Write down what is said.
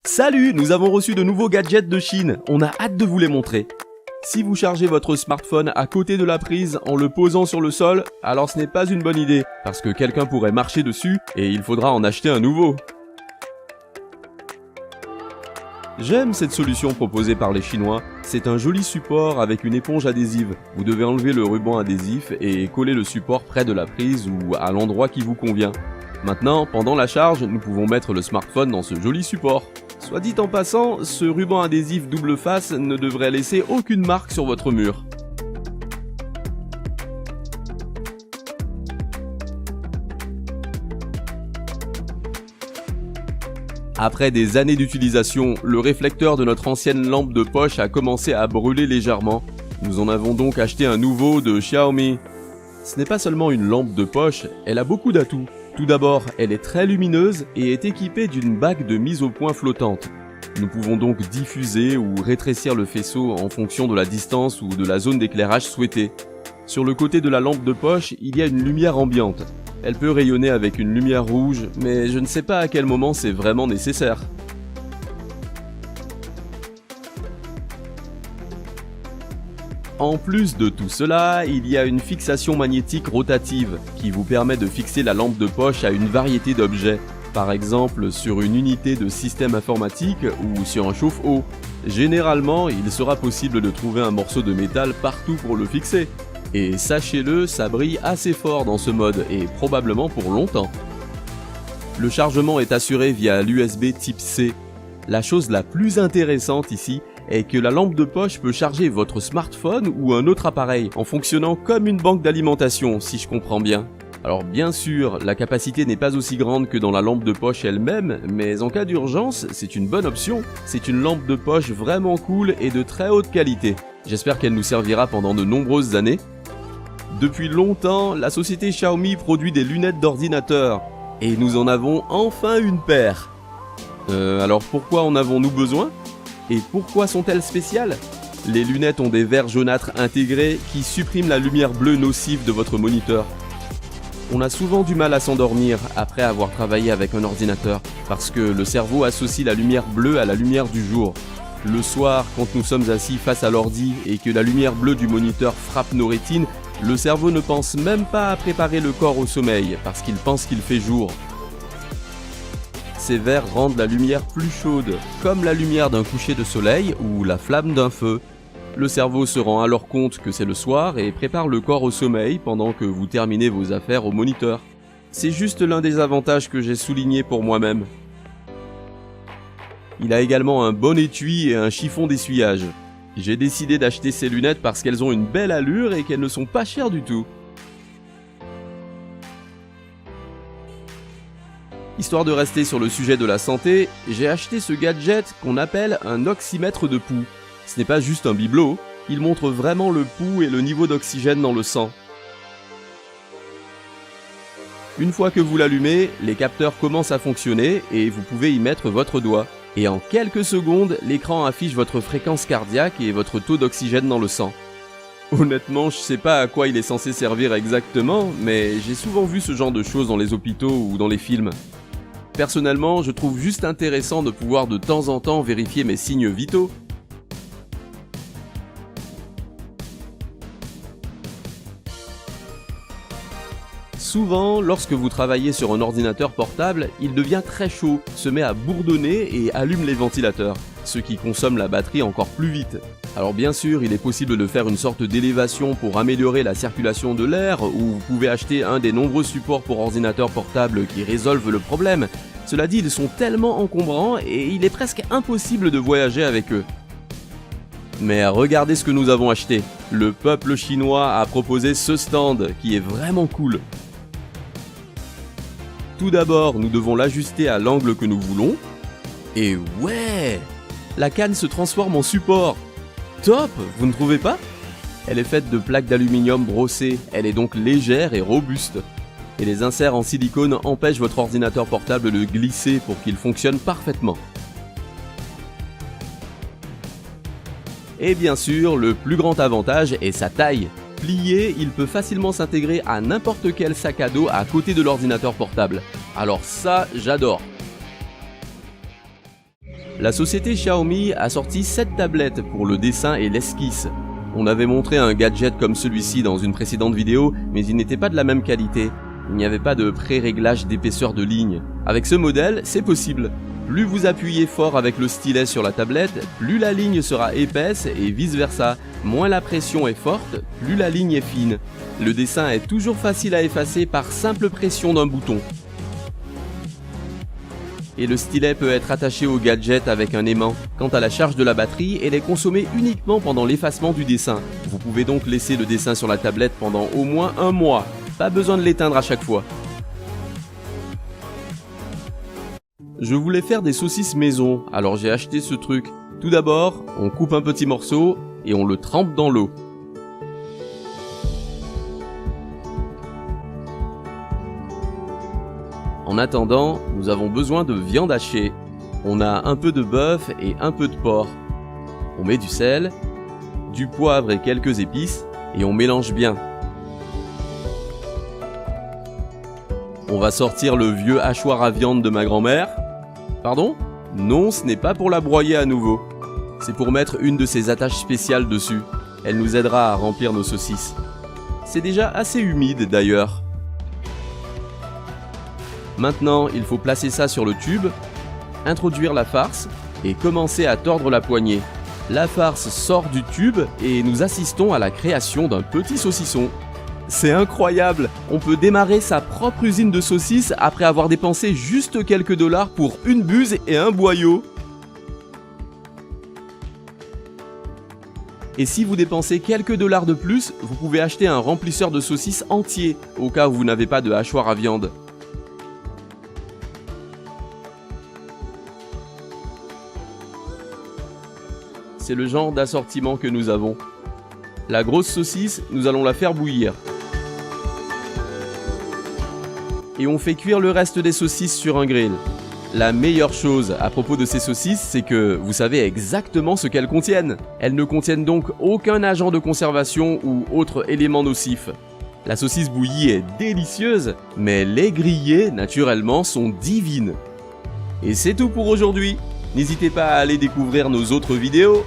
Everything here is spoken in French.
Salut, nous avons reçu de nouveaux gadgets de Chine, on a hâte de vous les montrer. Si vous chargez votre smartphone à côté de la prise en le posant sur le sol, alors ce n'est pas une bonne idée, parce que quelqu'un pourrait marcher dessus et il faudra en acheter un nouveau. J'aime cette solution proposée par les Chinois, c'est un joli support avec une éponge adhésive. Vous devez enlever le ruban adhésif et coller le support près de la prise ou à l'endroit qui vous convient. Maintenant, pendant la charge, nous pouvons mettre le smartphone dans ce joli support. Soit dit en passant, ce ruban adhésif double face ne devrait laisser aucune marque sur votre mur. Après des années d'utilisation, le réflecteur de notre ancienne lampe de poche a commencé à brûler légèrement. Nous en avons donc acheté un nouveau de Xiaomi. Ce n'est pas seulement une lampe de poche, elle a beaucoup d'atouts. Tout d'abord, elle est très lumineuse et est équipée d'une bague de mise au point flottante. Nous pouvons donc diffuser ou rétrécir le faisceau en fonction de la distance ou de la zone d'éclairage souhaitée. Sur le côté de la lampe de poche, il y a une lumière ambiante. Elle peut rayonner avec une lumière rouge, mais je ne sais pas à quel moment c'est vraiment nécessaire. En plus de tout cela, il y a une fixation magnétique rotative qui vous permet de fixer la lampe de poche à une variété d'objets, par exemple sur une unité de système informatique ou sur un chauffe-eau. Généralement, il sera possible de trouver un morceau de métal partout pour le fixer. Et sachez-le, ça brille assez fort dans ce mode et probablement pour longtemps. Le chargement est assuré via l'USB type C. La chose la plus intéressante ici est que la lampe de poche peut charger votre smartphone ou un autre appareil en fonctionnant comme une banque d'alimentation, si je comprends bien. Alors bien sûr, la capacité n'est pas aussi grande que dans la lampe de poche elle-même, mais en cas d'urgence, c'est une bonne option. C'est une lampe de poche vraiment cool et de très haute qualité. J'espère qu'elle nous servira pendant de nombreuses années. Depuis longtemps, la société Xiaomi produit des lunettes d'ordinateur, et nous en avons enfin une paire. Alors pourquoi en avons-nous besoin ? Et pourquoi sont-elles spéciales ? Les lunettes ont des verres jaunâtres intégrés qui suppriment la lumière bleue nocive de votre moniteur. On a souvent du mal à s'endormir après avoir travaillé avec un ordinateur, parce que le cerveau associe la lumière bleue à la lumière du jour. Le soir, quand nous sommes assis face à l'ordi et que la lumière bleue du moniteur frappe nos rétines, le cerveau ne pense même pas à préparer le corps au sommeil, parce qu'il pense qu'il fait jour. Ces verres rendent la lumière plus chaude, comme la lumière d'un coucher de soleil ou la flamme d'un feu. Le cerveau se rend alors compte que c'est le soir et prépare le corps au sommeil pendant que vous terminez vos affaires au moniteur. C'est juste l'un des avantages que j'ai souligné pour moi-même. Il a également un bon étui et un chiffon d'essuyage. J'ai décidé d'acheter ces lunettes parce qu'elles ont une belle allure et qu'elles ne sont pas chères du tout. Histoire de rester sur le sujet de la santé, j'ai acheté ce gadget qu'on appelle un oxymètre de pouls. Ce n'est pas juste un bibelot, il montre vraiment le pouls et le niveau d'oxygène dans le sang. Une fois que vous l'allumez, les capteurs commencent à fonctionner et vous pouvez y mettre votre doigt. Et en quelques secondes, l'écran affiche votre fréquence cardiaque et votre taux d'oxygène dans le sang. Honnêtement, je sais pas à quoi il est censé servir exactement, mais j'ai souvent vu ce genre de choses dans les hôpitaux ou dans les films. Personnellement, je trouve juste intéressant de pouvoir de temps en temps vérifier mes signes vitaux. Souvent, lorsque vous travaillez sur un ordinateur portable, il devient très chaud, se met à bourdonner et allume les ventilateurs, ce qui consomme la batterie encore plus vite. Alors bien sûr, il est possible de faire une sorte d'élévation pour améliorer la circulation de l'air, ou vous pouvez acheter un des nombreux supports pour ordinateurs portables qui résolvent le problème. Cela dit, ils sont tellement encombrants et il est presque impossible de voyager avec eux. Mais regardez ce que nous avons acheté. Le peuple chinois a proposé ce stand qui est vraiment cool. Tout d'abord, nous devons l'ajuster à l'angle que nous voulons. Et ouais, la canne se transforme en support. Top, vous ne trouvez pas ? Elle est faite de plaques d'aluminium brossées, elle est donc légère et robuste. Et les inserts en silicone empêchent votre ordinateur portable de glisser pour qu'il fonctionne parfaitement. Et bien sûr, le plus grand avantage est sa taille. Plié, il peut facilement s'intégrer à n'importe quel sac à dos à côté de l'ordinateur portable. Alors ça, j'adore. La société Xiaomi a sorti 7 tablettes pour le dessin et l'esquisse. On avait montré un gadget comme celui-ci dans une précédente vidéo, mais il n'était pas de la même qualité. Il n'y avait pas de pré-réglage d'épaisseur de ligne. Avec ce modèle, c'est possible. Plus vous appuyez fort avec le stylet sur la tablette, plus la ligne sera épaisse et vice versa. Moins la pression est forte, plus la ligne est fine. Le dessin est toujours facile à effacer par simple pression d'un bouton. Et le stylet peut être attaché au gadget avec un aimant. Quant à la charge de la batterie, elle est consommée uniquement pendant l'effacement du dessin. Vous pouvez donc laisser le dessin sur la tablette pendant au moins un mois. Pas besoin de l'éteindre à chaque fois. Je voulais faire des saucisses maison, alors j'ai acheté ce truc. Tout d'abord, on coupe un petit morceau et on le trempe dans l'eau. En attendant, nous avons besoin de viande hachée. On a un peu de bœuf et un peu de porc. On met du sel, du poivre et quelques épices et on mélange bien. On va sortir le vieux hachoir à viande de ma grand-mère. Pardon ? Non, ce n'est pas pour la broyer à nouveau. C'est pour mettre une de ces attaches spéciales dessus. Elle nous aidera à remplir nos saucisses. C'est déjà assez humide d'ailleurs. Maintenant, il faut placer ça sur le tube, introduire la farce et commencer à tordre la poignée. La farce sort du tube et nous assistons à la création d'un petit saucisson. C'est incroyable! On peut démarrer sa propre usine de saucisses après avoir dépensé juste quelques dollars pour une buse et un boyau. Et si vous dépensez quelques dollars de plus, vous pouvez acheter un remplisseur de saucisses entier, au cas où vous n'avez pas de hachoir à viande. C'est le genre d'assortiment que nous avons. La grosse saucisse, nous allons la faire bouillir. Et on fait cuire le reste des saucisses sur un grill. La meilleure chose à propos de ces saucisses, c'est que vous savez exactement ce qu'elles contiennent. Elles ne contiennent donc aucun agent de conservation ou autre élément nocif. La saucisse bouillie est délicieuse, mais les grillées, naturellement, sont divines. Et c'est tout pour aujourd'hui. N'hésitez pas à aller découvrir nos autres vidéos.